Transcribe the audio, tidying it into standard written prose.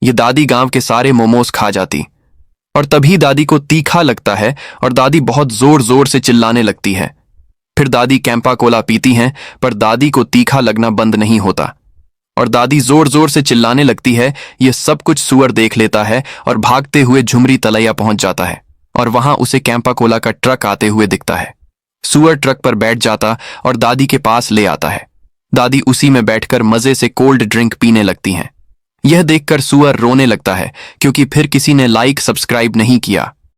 ये दादी गांव के सारे मोमोज खा जाती। और तभी दादी को तीखा लगता है और दादी बहुत जोर जोर से चिल्लाने लगती है। फिर दादी कैंपा कोला पीती हैं, पर दादी को तीखा लगना बंद नहीं होता और दादी जोर जोर से चिल्लाने लगती है। ये सब कुछ सुअर देख लेता है और भागते हुए झुमरी तलैया पहुंच जाता है और वहां उसे कैंपा कोला का ट्रक आते हुए दिखता है। सुअर ट्रक पर बैठ जाता और दादी के पास ले आता है। दादी उसी में बैठकर मजे से कोल्ड ड्रिंक पीने लगती हैं। यह देखकर सुअर रोने लगता है क्योंकि फिर किसी ने लाइक सब्सक्राइब नहीं किया।